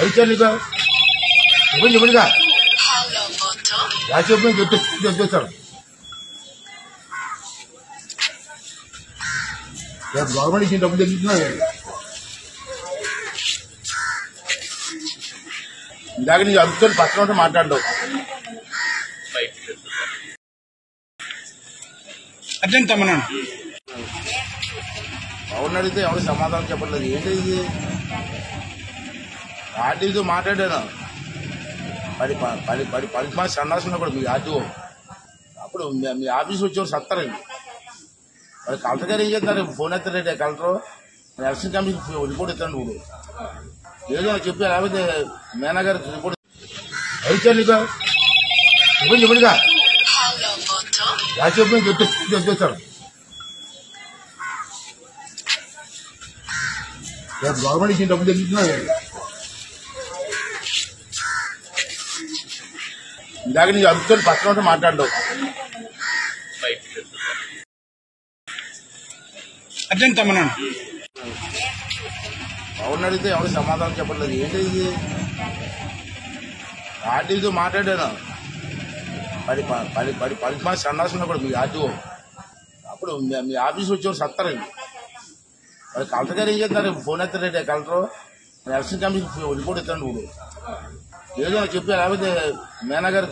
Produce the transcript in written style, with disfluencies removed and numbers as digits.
ఐచల్లిగా ఇవ్వండి ఇవ్వండిగా యాచోపం చెప్పేస్తాడు గవర్నమెంట్ ఇచ్చిన డబ్బులు తెచ్చుకున్నాడు ఇందాక నీకు అడుగుతాను పక్కన ఉంటే మాట్లాడవు అర్జున్ తమ్మనా ఎవరిని అడిగితే ఎవరు సమాధానం చెప్పట్లేదు ఏంటి ఇది ఆర్టీతో మాట్లాడాను 10 మంది సన్నాసున్నా కూడా మీ ఆర్టీఓ అప్పుడు మీ ఆఫీస్ వచ్చేవారు సత్తారండి మరి కలెక్టర్ గారు ఏం చేస్తున్నారు ఫోన్ ఎత్తారంటే కలెక్టర్ ఎలక్షన్ కమిషన్ రిపోర్ట్ ఇస్తాను ఇప్పుడు ఏదో చెప్పి లేకపోతే మేనా గారు రిపోర్ట్ ఐచల్లిగా ఇవ్వండి ఇవ్వండిగా యాచోపం చెప్పేస్తాడు గవర్నమెంట్ ఇచ్చిన డబ్బులు తెచ్చుకున్నాడు ఇందాక నీకు అడుగుతాను పక్కన ఉంటే మాట్లాడవు అర్జున్ తమ్మనా ఎవరిని అడిగితే ఎవరు సమాధానం చెప్పట్లేదు ఏంటి ఇది ఆర్టీతో మాట్లాడాను 10 మంది సన్నాసున్నా కూడా మీ ఆర్టీఓ అప్పుడు మీ ఆఫీస్ వచ్చేవారు సత్తారండి మరి కలెక్టర్ గారు ఏం చేస్తున్నారు ఫోన్ ఎత్తారంటే కలెక్టర్ ఎలక్షన్ కమిషన్ రిపోర్ట్ ఇస్తాను ఇప్పుడు ఏదో చెప్పి లేకపోతే మేనా గారు